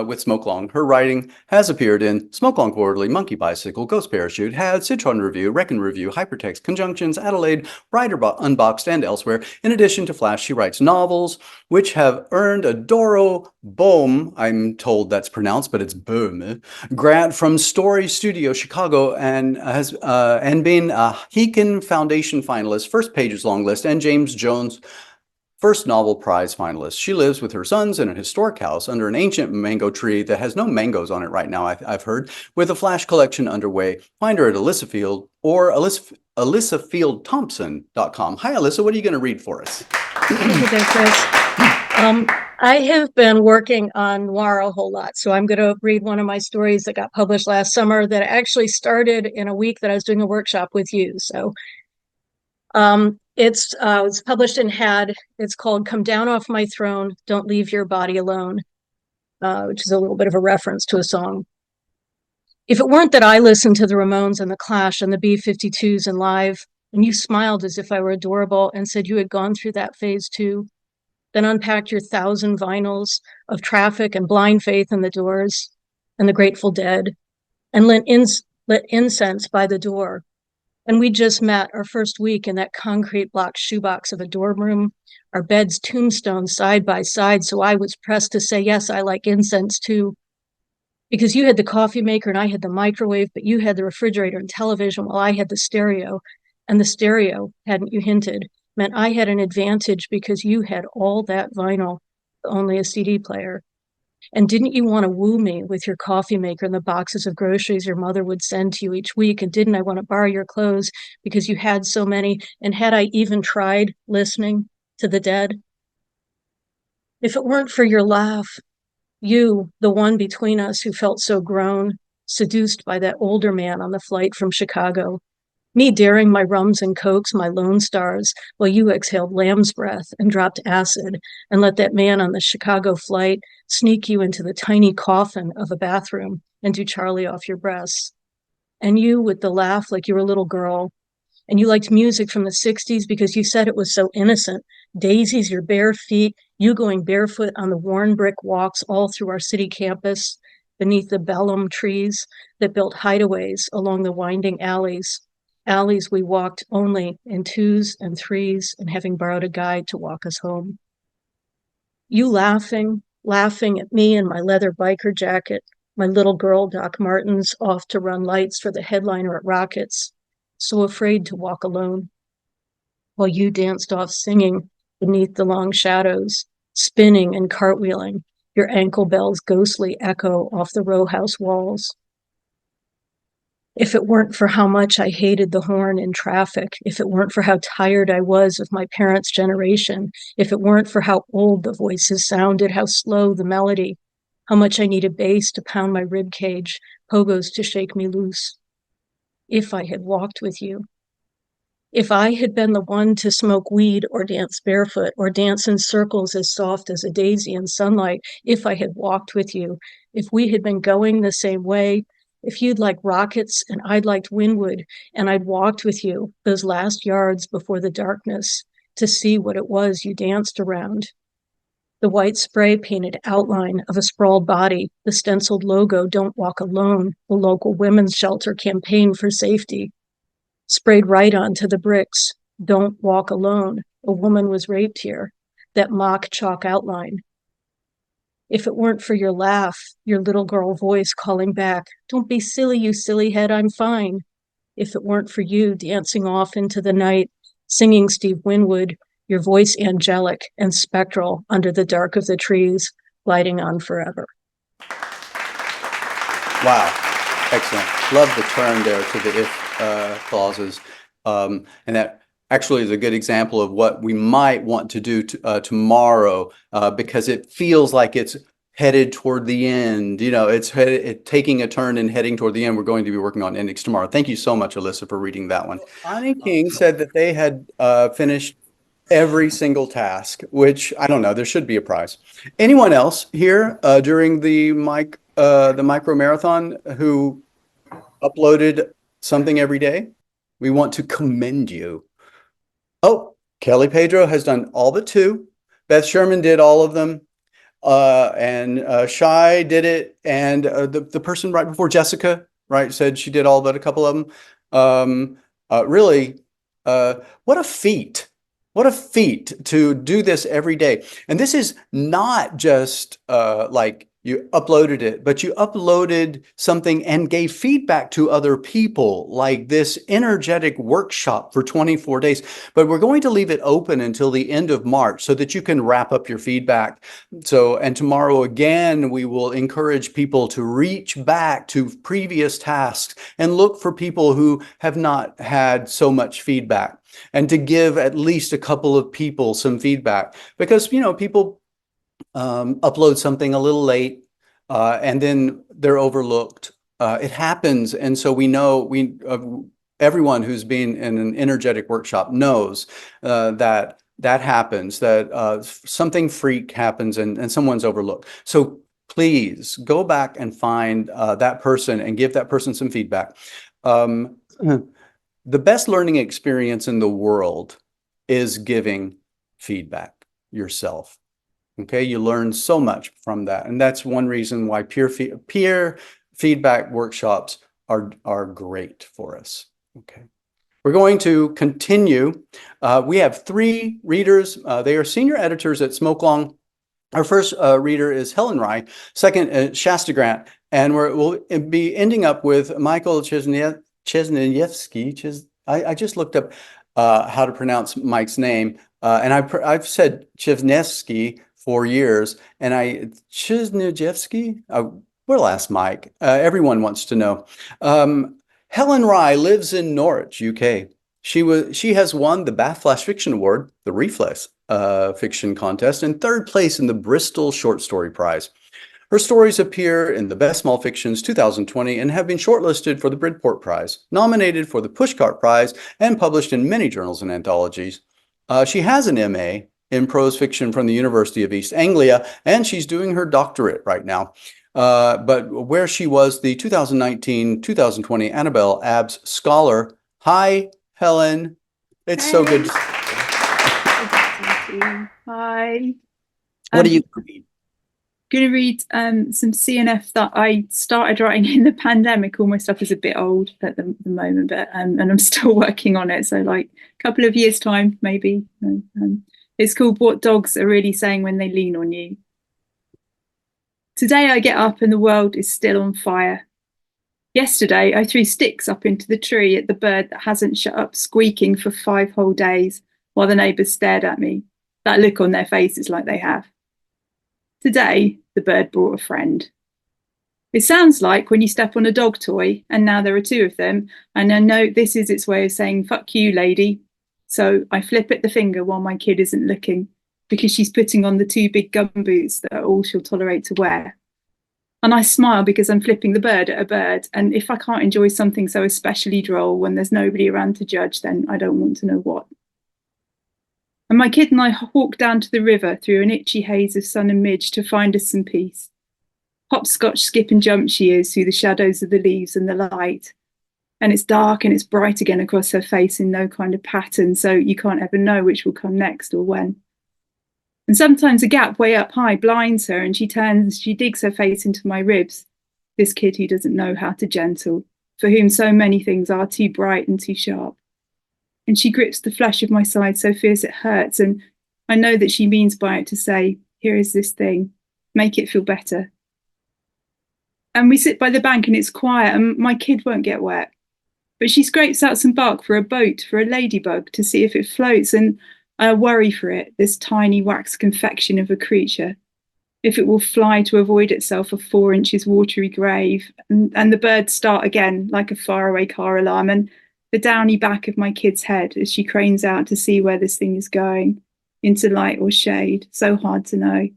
[SPEAKER 1] with Smokelong. Her writing has appeared in Smokelong Quarterly, Monkey Bicycle, Ghost Parachute, Had, Citron Review, Reckon Review, Hypertext, Conjunctions, Adelaide, Writer Unboxed, and elsewhere. In addition to Flash, she writes novels, which have earned a Doro Bohm, I'm told that's pronounced, but it's Bohm, grant from Story Studio Chicago, and has been a Heekin Foundation finalist, First Pages Long List, and James Jones First Novel Prize finalist. She lives with her sons in a historic house under an ancient mango tree that has no mangoes on it right now, I've heard, with a Flash collection underway. Find her at Alyssa Field or AlyssaFieldThompson.com. Hi, Alyssa. What are you going to read for us?
[SPEAKER 8] Thank you there, Chris. I have been working on noir a whole lot, so I'm going to read one of my stories that got published last summer that actually started in a week that I was doing a workshop with you. So it's published in Had. It's called Come Down Off My Throne, Don't Leave Your Body Alone, which is a little bit of a reference to a song. If it weren't that I listened to the Ramones and the Clash and the B-52s and Live, and you smiled as if I were adorable and said you had gone through that phase too, then unpacked your 1,000 vinyls of Traffic and Blind Faith and the Doors and the Grateful Dead, and lit incense by the door. And we just met our first week in that concrete block shoebox of a dorm room, our beds tombstones side by side. So I was pressed to say, yes, I like incense too. Because you had the coffee maker and I had the microwave, but you had the refrigerator and television while I had the stereo. And the stereo, hadn't you hinted, meant I had an advantage because you had all that vinyl, only a CD player. And didn't you want to woo me with your coffee maker and the boxes of groceries your mother would send to you each week? And didn't I want to borrow your clothes because you had so many? And had I even tried listening to the Dead? If it weren't for your laugh, you, the one between us who felt so grown, seduced by that older man on the flight from Chicago, me daring my rums and cokes, my Lone Stars, while you exhaled lamb's breath and dropped acid and let that man on the Chicago flight sneak you into the tiny coffin of a bathroom and do Charlie off your breasts. And you with the laugh like you were a little girl. And you liked music from the 60s because you said it was so innocent. Daisies, your bare feet, you going barefoot on the worn brick walks all through our city campus, beneath the bellum trees that built hideaways along the winding alleys we walked only in 2s and 3s and having borrowed a guide to walk us home. You laughing at me in my leather biker jacket, my little girl Doc Martens off to run lights for the headliner at Rockets, so afraid to walk alone. While you danced off singing beneath the long shadows, spinning and cartwheeling, your ankle bells ghostly echo off the row house walls. If it weren't for how much I hated the horn in traffic, if it weren't for how tired I was of my parents' generation, if it weren't for how old the voices sounded, how slow the melody, how much I needed bass to pound my rib cage, pogos to shake me loose. If I had walked with you. If I had been the one to smoke weed or dance barefoot or dance in circles as soft as a daisy in sunlight, if I had walked with you, if we had been going the same way, if you'd liked Rockets and I'd liked Wynwood, and I'd walked with you those last yards before the darkness to see what it was you danced around. The white spray painted outline of a sprawled body, the stenciled logo, Don't Walk Alone, the local women's shelter campaign for safety. Sprayed right onto the bricks, Don't Walk Alone, a woman was raped here, that mock chalk outline. If it weren't for your laugh, your little girl voice calling back, don't be silly, you silly head, I'm fine. If it weren't for you dancing off into the night, singing Steve Winwood, your voice angelic and spectral under the dark of the trees, gliding on forever.
[SPEAKER 1] Wow. Excellent. Love the turn there to the if clauses. And that actually is a good example of what we might want to do tomorrow, because it feels like it's headed toward the end. You know, it's taking a turn and heading toward the end. We're going to be working on endings tomorrow. Thank you so much, Alyssa, for reading that one. Connie King said that they had finished every single task, which I don't know, there should be a prize. Anyone else here during the micro marathon who uploaded something every day? We want to commend you. Oh, Kelly Pedro has done all but 2. Beth Sherman did all of them. And Shai did it. And the person right before Jessica, right, said she did all but a couple of them. Really, what a feat. What a feat to do this every day. And this is not just like you uploaded it, but you uploaded something and gave feedback to other people, like this energetic workshop for 24 days. But we're going to leave it open until the end of March so that you can wrap up your feedback. So, and tomorrow again, we will encourage people to reach back to previous tasks and look for people who have not had so much feedback, and to give at least a couple of people some feedback, because, you know, people upload something a little late and then they're overlooked. It happens. And so we know, everyone who's been in an energetic workshop knows that happens, that something freak happens and someone's overlooked. So please go back and find that person and give that person some feedback. The best learning experience in the world is giving feedback yourself. Okay, you learn so much from that. And that's one reason why peer feedback workshops are great for us. Okay, we're going to continue. We have 3 readers. They are senior editors at Smokelong. Our first reader is Helen Rye, second Shasta Grant, and we'll be ending up with Michael Chesniewski. I just looked up how to pronounce Mike's name, and I've said Chesniewski for years, and Chesniewski. We'll ask Mike. Everyone wants to know. Helen Rye lives in Norwich, UK. She has won the Bath Flash Fiction Award, the Reflex Fiction Contest, and 3rd place in the Bristol Short Story Prize. Her stories appear in the Best Small Fictions 2020 and have been shortlisted for the Bridport Prize, nominated for the Pushcart Prize, and published in many journals and anthologies. She has an MA in prose fiction from the University of East Anglia, and she's doing her doctorate right now. But where she was the 2019-2020 Annabelle Abbs Scholar. Hi, Helen. It's so good to see
[SPEAKER 9] you. Hi.
[SPEAKER 1] What do you read?
[SPEAKER 9] Going to read some CNF that I started writing in the pandemic. All my stuff is a bit old at the moment, but and I'm still working on it. So like a couple of years' time, maybe. It's called What Dogs Are Really Saying When They Lean on You. Today I get up and the world is still on fire. Yesterday I threw sticks up into the tree at the bird that hasn't shut up squeaking for 5 whole days while the neighbours stared at me. That look on their faces like they have. Today, the bird brought a friend. It sounds like when you step on a dog toy, and now there are 2 of them, and I know this is its way of saying, fuck you, lady. So I flip it the finger while my kid isn't looking, because she's putting on the 2 big gum boots that are all she'll tolerate to wear. And I smile because I'm flipping the bird at a bird, and if I can't enjoy something so especially droll when there's nobody around to judge, then I don't want to know what. And my kid and I walk down to the river through an itchy haze of sun and midge to find us some peace. Hopscotch, skip and jump she is through the shadows of the leaves and the light. And it's dark and it's bright again across her face in no kind of pattern, so you can't ever know which will come next or when. And sometimes a gap way up high blinds her and she turns, she digs her face into my ribs. This kid who doesn't know how to gentle, for whom so many things are too bright and too sharp. And she grips the flesh of my side so fierce it hurts, and I know that she means by it to say, here is this thing, make it feel better. And we sit by the bank and it's quiet and my kid won't get wet. But she scrapes out some bark for a boat, for a ladybug, to see if it floats, and I worry for it, this tiny wax confection of a creature, if it will fly to avoid itself a 4 inches watery grave. And the birds start again like a faraway car alarm, and the downy back of my kid's head as she cranes out to see where this thing is going, into light or shade, so hard to know.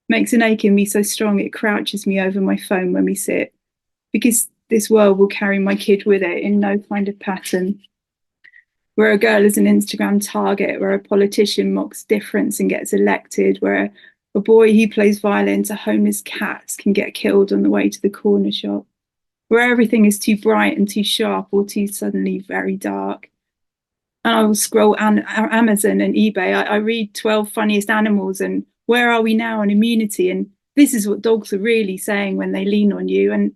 [SPEAKER 9] Makes an ache in me so strong it crouches me over my phone when we sit. Because this world will carry my kid with it in no kind of pattern. Where a girl is an Instagram target, where a politician mocks difference and gets elected, where a boy who plays violin to homeless cats can get killed on the way to the corner shop, where everything is too bright and too sharp or too suddenly very dark. And I will scroll Amazon and eBay. I read 12 funniest animals and where are we now on immunity? And this is what dogs are really saying when they lean on you. And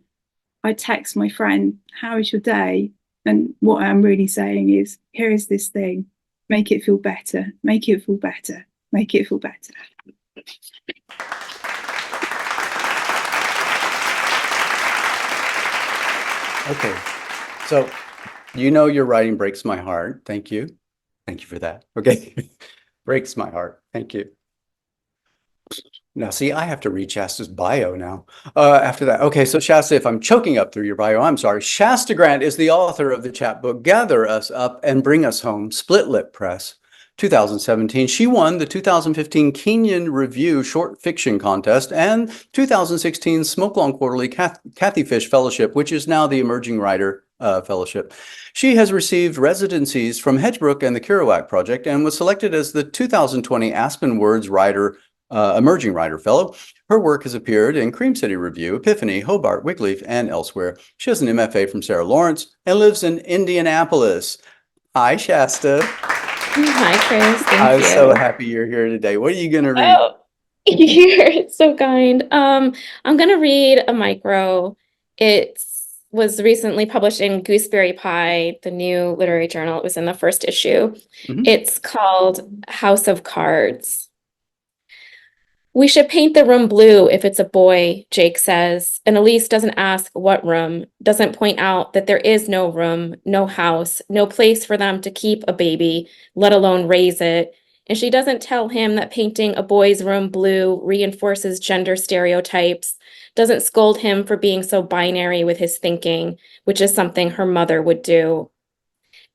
[SPEAKER 9] I text my friend, how is your day? And what I'm really saying is, here is this thing. Make it feel better. Make it feel better. Make it feel better.
[SPEAKER 1] Okay. So, you know, your writing breaks my heart. Thank you. Thank you for that. Okay. Breaks my heart. Thank you. Now, see, I have to read Shasta's bio now. After that. Okay, so Shasta, if I'm choking up through your bio, I'm sorry. Shasta Grant is the author of the chapbook, Gather Us Up and Bring Us Home, Split Lip Press, 2017. She won the 2015 Kenyon Review Short Fiction Contest and 2016 Smoke Long Quarterly Kathy Fish Fellowship, which is now the Emerging Writer Fellowship. She has received residencies from Hedgebrook and the Kerouac Project and was selected as the 2020 Aspen Words Writer Emerging Writer Fellow. Her work has appeared in Cream City Review, Epiphany, Hobart, Wycliffe, and elsewhere. She has an MFA from Sarah Lawrence and lives in Indianapolis. Hi, Shasta.
[SPEAKER 10] Hi, Chris. Thank
[SPEAKER 1] I'm
[SPEAKER 10] you.
[SPEAKER 1] so happy you're here today. What are you going to read?
[SPEAKER 10] Oh, you're so kind. I'm gonna read a micro. It was recently published in Gooseberry Pie, the new literary journal. It was in the first issue.
[SPEAKER 1] Mhm.
[SPEAKER 10] It's called House of Cards. We should paint the room blue if it's a boy, Jake says, and Elise doesn't ask what room, doesn't point out that there is no room, no house, no place for them to keep a baby, let alone raise it. And she doesn't tell him that painting a boy's room blue reinforces gender stereotypes, doesn't scold him for being so binary with his thinking, which is something her mother would do.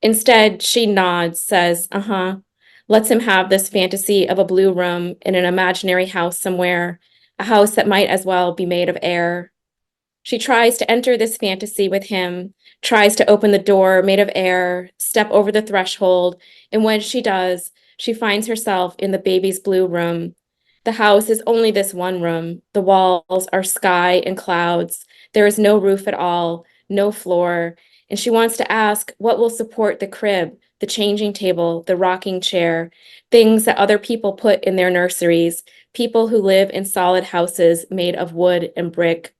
[SPEAKER 10] Instead, she nods, says, uh-huh, lets him have this fantasy of a blue room in an imaginary house somewhere, a house that might as well be made of air. She tries to enter this fantasy with him, tries to open the door made of air, step over the threshold, and when she does, she finds herself in the baby's blue room. The house is only this one room. The walls are sky and clouds. There is no roof at all, no floor, and she wants to ask what will support the crib, the changing table, the rocking chair, things that other people put in their nurseries, people who live in solid houses made of wood and brick.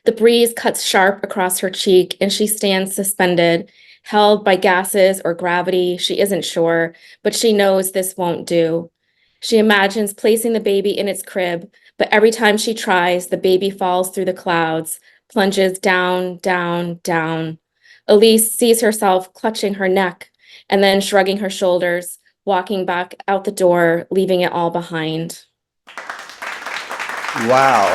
[SPEAKER 10] The breeze cuts sharp across her cheek, and she stands suspended, held by gases or gravity, she isn't sure, but she knows this won't do. She imagines placing the baby in its crib, but every time she tries, the baby falls through the clouds, plunges down, down, down. Elise sees herself clutching her neck and then shrugging her shoulders, walking back out the door, leaving it all behind.
[SPEAKER 1] Wow.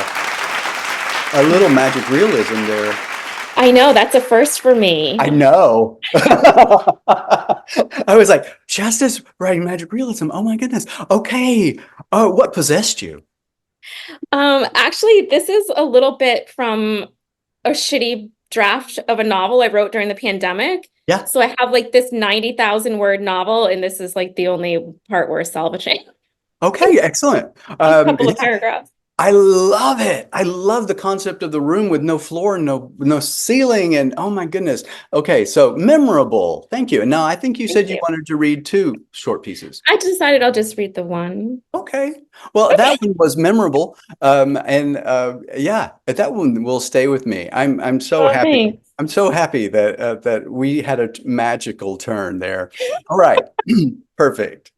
[SPEAKER 1] A little magic realism there.
[SPEAKER 10] I know, that's a first for me.
[SPEAKER 1] I know. I was like, Shasta's writing magic realism. Oh my goodness. Okay. What possessed you?
[SPEAKER 10] Actually, this is a little bit from a shitty draft of a novel I wrote during the pandemic.
[SPEAKER 1] Yeah.
[SPEAKER 10] So I have like this 90,000 word novel, and this is like the only part we're salvaging.
[SPEAKER 1] Okay, excellent.
[SPEAKER 10] A couple of
[SPEAKER 1] Yeah,
[SPEAKER 10] paragraphs.
[SPEAKER 1] I love it. I love the concept of the room with no floor, no ceiling, and oh my goodness. Okay, so memorable. Thank you. And now I think you said you
[SPEAKER 10] you.
[SPEAKER 1] wanted to read 2 short pieces.
[SPEAKER 10] I decided I'll just read the one.
[SPEAKER 1] Okay. Well, that one was memorable. Yeah, that one will stay with me. I'm so
[SPEAKER 10] Oh,
[SPEAKER 1] happy.
[SPEAKER 10] thanks.
[SPEAKER 1] I'm so happy that that we had a magical turn there. All right. Perfect.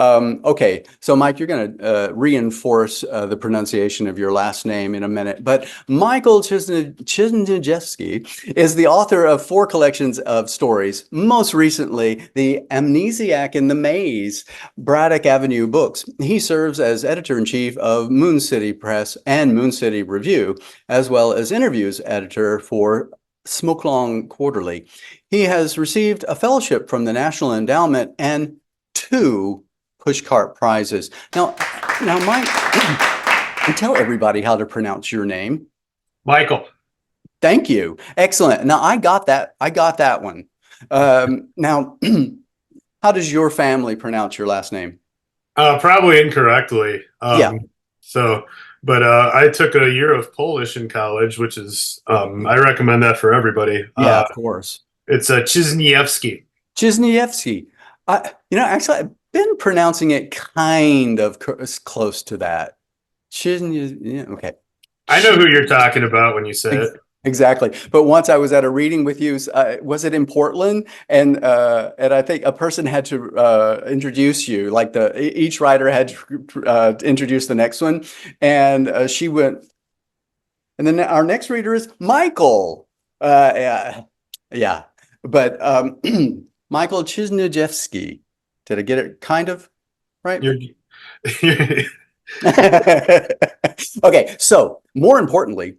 [SPEAKER 1] Okay, so Mike, you're going to reinforce the pronunciation of your last name in a minute, but Michael Chiznyjevsky is the author of 4 collections of stories, most recently the Amnesiac in the Maze, Braddock Avenue Books. He serves as editor-in-chief of Moon City Press and Moon City Review, as well as interviews editor for Smoke Long Quarterly. He has received a fellowship from the National Endowment and 2 pushcart prizes. Now, Mike, tell everybody how to pronounce your name.
[SPEAKER 11] Michael.
[SPEAKER 1] Thank you. Excellent. Now, I got that one. Now, how does your family pronounce your last name?
[SPEAKER 11] Probably incorrectly.
[SPEAKER 1] Yeah.
[SPEAKER 11] But I took a year of Polish in college, which is, I recommend that for everybody.
[SPEAKER 1] Yeah, of course.
[SPEAKER 11] It's Chizniewski.
[SPEAKER 1] Chizniewski. Actually, I've been pronouncing it kind of close to that. Yeah, okay.
[SPEAKER 11] I know who you're talking about when you say it.
[SPEAKER 1] Exactly. But once I was at a reading with you, was it in Portland? And I think a person had to introduce you, like each writer had to introduce the next one. And she went, and then our next reader is Michael. Yeah. But Michael Chizniewski. Did I get it kind of right? Okay, so more importantly,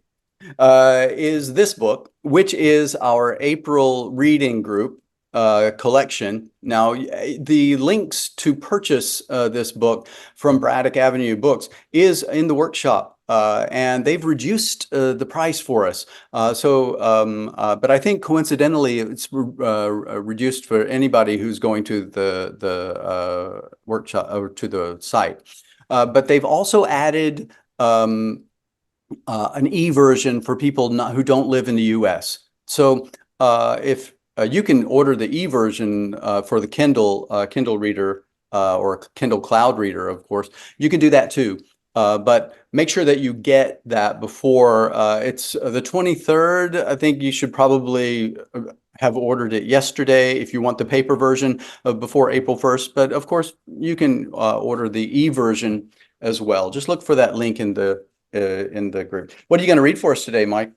[SPEAKER 1] is this book, which is our April reading group collection. Now, the links to purchase this book from Braddock Avenue Books is in the workshop, and they've reduced the price for us. But I think coincidentally, it's reduced for anybody who's going to the workshop or to the site. But they've also added an e-version for people who don't live in the US. So if you can order the e-version for the Kindle reader or Kindle Cloud reader, of course, you can do that too. But make sure that you get that before it's the 23rd. I think you should probably have ordered it yesterday if you want the paper version before April 1st. But of course, you can order the e-version as well. Just look for that link in the group. What are you going to read for us today, Mike?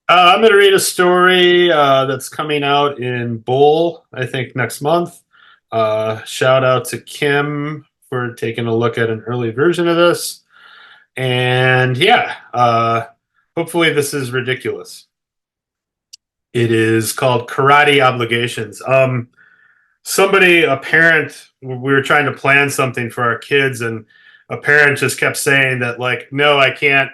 [SPEAKER 11] I'm going to read a story that's coming out in Bull, I think, next month. Shout out to Kim for taking a look at an early version of this. And yeah, hopefully this is ridiculous. It is called Karate Obligations. A parent, we were trying to plan something for our kids, and a parent just kept saying that, like, no, I can't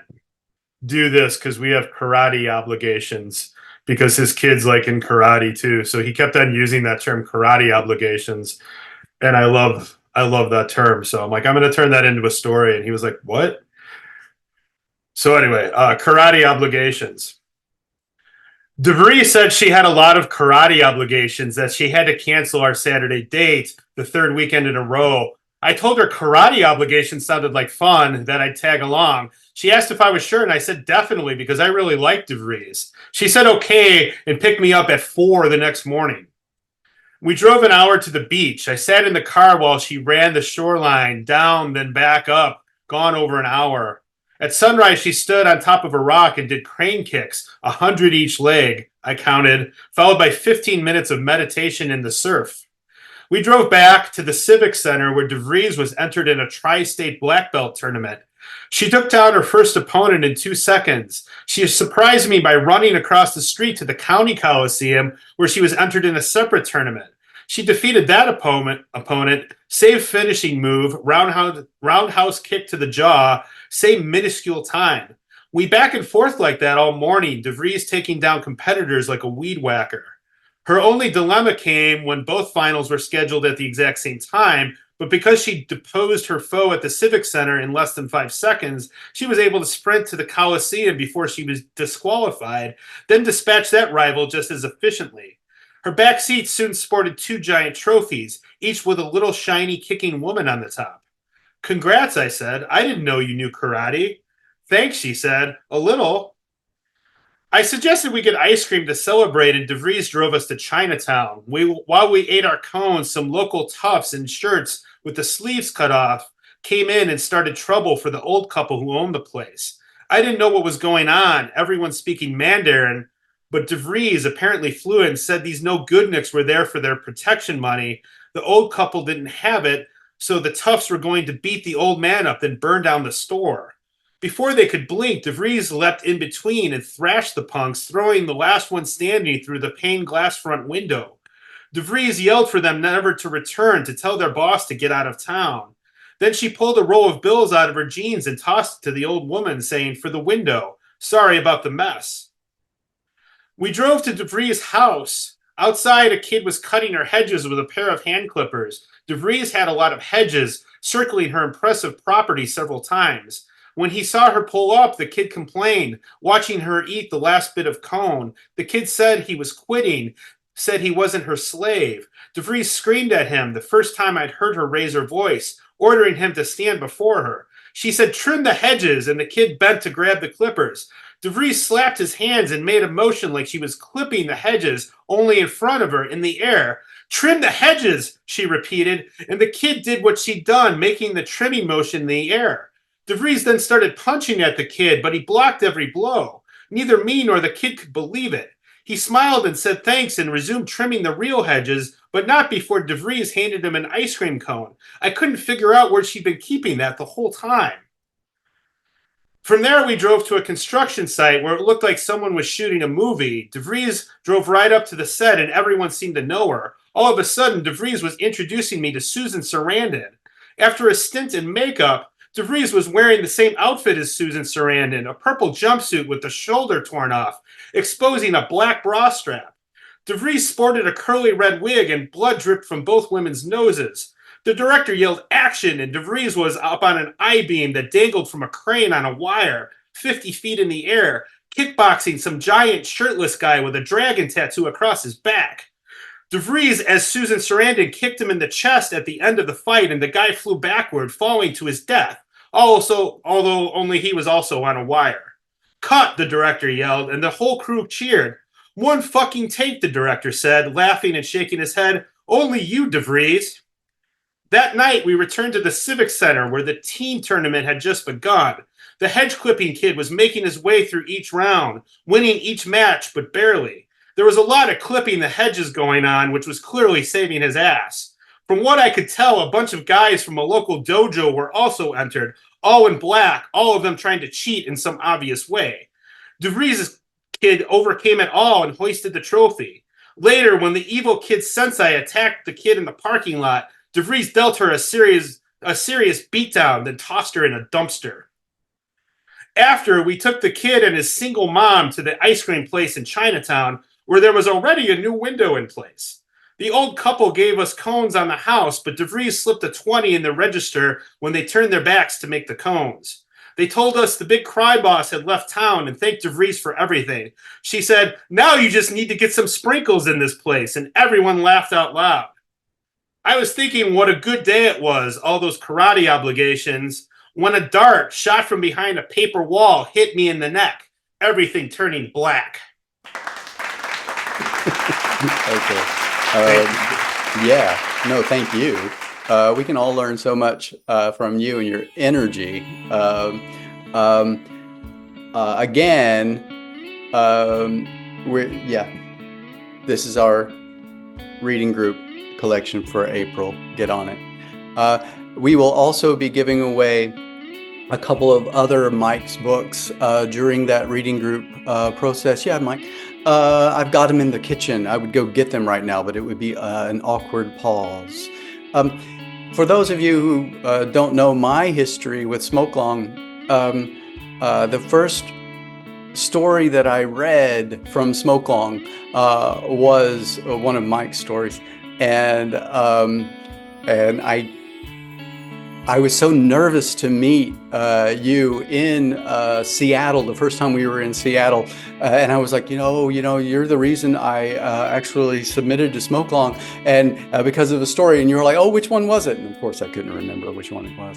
[SPEAKER 11] do this because we have karate obligations, because his kid's like in karate too. So he kept on using that term, karate obligations. And I love that term. So I'm like, I'm going to turn that into a story. And he was like, what? So anyway, karate obligations. DeVries said she had a lot of karate obligations, that she had to cancel our Saturday date the third weekend in a row. I told her karate obligations sounded like fun, that I'd tag along. She asked if I was sure, and I said definitely, because I really liked DeVries. She said okay and picked me up at 4 the next morning. We drove an hour to the beach. I sat in the car while she ran the shoreline, down, then back up, gone over an hour. At sunrise, she stood on top of a rock and did crane kicks, 100 each leg, I counted, followed by 15 minutes of meditation in the surf. We drove back to the Civic Center where DeVries was entered in a tri-state black belt tournament. She took down her first opponent in 2 seconds. She surprised me by running across the street to the County Coliseum where she was entered in a separate tournament. She defeated that opponent, save finishing move, roundhouse kick to the jaw, same minuscule time. We back and forth like that all morning, DeVries taking down competitors like a weed whacker. Her only dilemma came when both finals were scheduled at the exact same time, but because she deposed her foe at the Civic Center in less than 5 seconds, she was able to sprint to the Coliseum before she was disqualified, then dispatch that rival just as efficiently. Her back seat soon sported 2 giant trophies, each with a little shiny kicking woman on the top. Congrats, I said. I didn't know you knew karate. Thanks, she said. A little. I suggested we get ice cream to celebrate, and DeVries drove us to Chinatown. While we ate our cones, some local toughs in shirts with the sleeves cut off came in and started trouble for the old couple who owned the place. I didn't know what was going on, everyone speaking Mandarin, but DeVries, apparently fluent, said these no-goodniks were there for their protection money. The old couple didn't have it, so the toughs were going to beat the old man up, then burn down the store. Before they could blink, DeVries leapt in between and thrashed the punks, throwing the last one standing through the pane glass front window. DeVries yelled for them never to return, to tell their boss to get out of town. Then she pulled a roll of bills out of her jeans and tossed it to the old woman, saying, "For the window. Sorry about the mess." We drove to DeVries' house. Outside, a kid was cutting her hedges with a pair of hand clippers. DeVries had a lot of hedges circling her impressive property several times. When he saw her pull up, the kid complained, watching her eat the last bit of cone. The kid said he was quitting, said he wasn't her slave. DeVries screamed at him, the first time I'd heard her raise her voice, ordering him to stand before her. She said, "Trim the hedges," and the kid bent to grab the clippers. DeVries slapped his hands and made a motion like she was clipping the hedges only in front of her in the air. "Trim the hedges," she repeated, and the kid did what she'd done, making the trimming motion in the air. DeVries then started punching at the kid, but he blocked every blow. Neither me nor the kid could believe it. He smiled and said thanks and resumed trimming the real hedges, but not before DeVries handed him an ice cream cone. I couldn't figure out where she'd been keeping that the whole time. From there, we drove to a construction site where it looked like someone was shooting a movie. DeVries drove right up to the set and everyone seemed to know her. All of a sudden, DeVries was introducing me to Susan Sarandon. After a stint in makeup, DeVries was wearing the same outfit as Susan Sarandon, a purple jumpsuit with the shoulder torn off, exposing a black bra strap. DeVries sported a curly red wig and blood dripped from both women's noses. The director yelled action, and DeVries was up on an I-beam that dangled from a crane on a wire, 50 feet in the air, kickboxing some giant shirtless guy with a dragon tattoo across his back. DeVries, as Susan Sarandon, kicked him in the chest at the end of the fight, and the guy flew backward, falling to his death. Although only he was also on a wire. "Cut," the director yelled, and the whole crew cheered. "One fucking take," the director said, laughing and shaking his head. "Only you, DeVries." That night, we returned to the Civic Center where the teen tournament had just begun. The hedge clipping kid was making his way through each round, winning each match, but barely. There was a lot of clipping the hedges going on, which was clearly saving his ass. From what I could tell, a bunch of guys from a local dojo were also entered, all in black, all of them trying to cheat in some obvious way. DeVries' kid overcame it all and hoisted the trophy. Later, when the evil kid sensei attacked the kid in the parking lot, DeVries dealt her a serious beatdown, then tossed her in a dumpster. After, we took the kid and his single mom to the ice cream place in Chinatown, where there was already a new window in place. The old couple gave us cones on the house, but DeVries slipped a 20 in the register when they turned their backs to make the cones. They told us the big cry boss had left town and thanked DeVries for everything. She said, "Now you just need to get some sprinkles in this place," and everyone laughed out loud. I was thinking what a good day it was, all those karate obligations, when a dart shot from behind a paper wall hit me in the neck, everything turning black.
[SPEAKER 1] Okay. Yeah, no, thank you. We can all learn so much from you and your energy. Again, this is our reading group collection for April. Get on it. We will also be giving away a couple of other Mike's books during that reading group process. Yeah, Mike. I've got them in the kitchen. I would go get them right now, but it would be an awkward pause. For those of you who don't know my history with Smokelong, the first story that I read from Smokelong was one of Mike's stories, and I was so nervous to meet you in Seattle, the first time we were in Seattle. And I was like, you're the reason I actually submitted to Smokelong, and because of the story. And you were like, oh, which one was it? And of course, I couldn't remember which one it was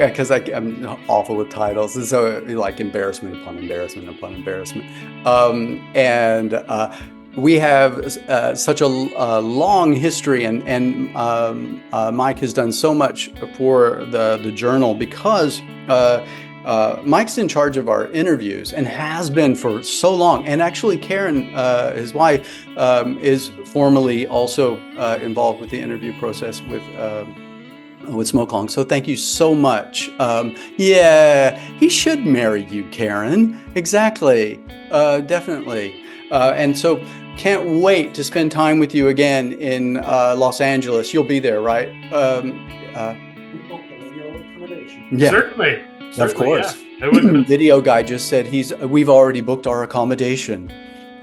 [SPEAKER 1] because I'm awful with titles. And so like embarrassment upon embarrassment upon embarrassment. We have such a long history, and Mike has done so much for the journal because Mike's in charge of our interviews and has been for so long. And actually, Karen, his wife, is formally also involved with the interview process with Smokelong. So thank you so much. Yeah, he should marry you, Karen. Exactly. Definitely. And so can't wait to spend time with you again in Los Angeles. You'll be there, right? Yeah,
[SPEAKER 11] Certainly.
[SPEAKER 1] of course.
[SPEAKER 11] Yeah. I wouldn't.
[SPEAKER 1] Video guy just said we've already booked our accommodation.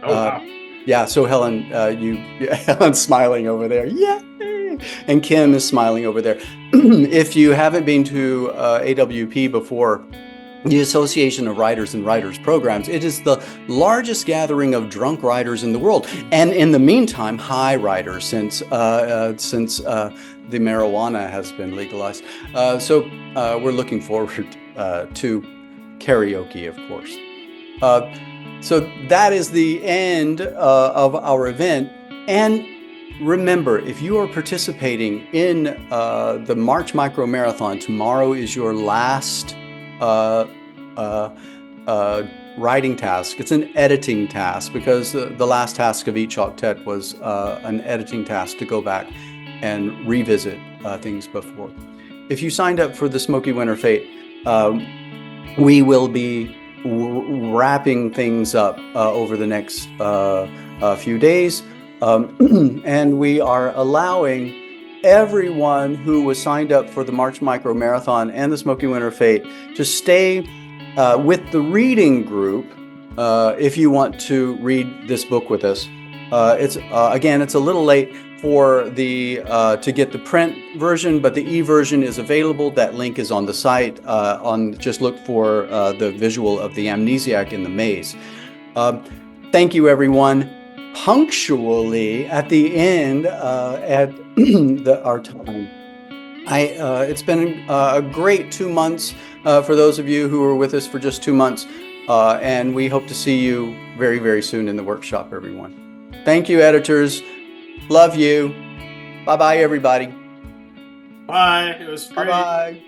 [SPEAKER 11] Oh, wow.
[SPEAKER 1] Yeah, so Helen, Helen's smiling over there. Yay! And Kim is smiling over there. If you haven't been to AWP before, the Association of Writers and Writers Programs, it is the largest gathering of drunk writers in the world. And in the meantime, high writers since the marijuana has been legalized. So we're looking forward to karaoke, of course. So that is the end of our event. And remember, if you are participating in the March Micro Marathon, tomorrow is your last writing task. It's an editing task, because the last task of each octet was an editing task to go back and revisit things before. If you signed up for the Smoky Winter Fate, we will be wrapping things up over the next few days, and we are allowing everyone who was signed up for the March Micro Marathon and the Smoky Winter Fate to stay with the reading group if you want to read this book with us. It's a little late for to get the print version, but the e-version is available. That link is on the site. Just look for the visual of the amnesiac in the maze. Thank you, everyone. Punctually at the end at our time. It's been a great 2 months for those of you who were with us for just 2 months, and we hope to see you very, very soon in the workshop, everyone. Thank you, editors. Love you. Bye-bye, everybody.
[SPEAKER 11] Bye. It was great.
[SPEAKER 1] Bye-bye.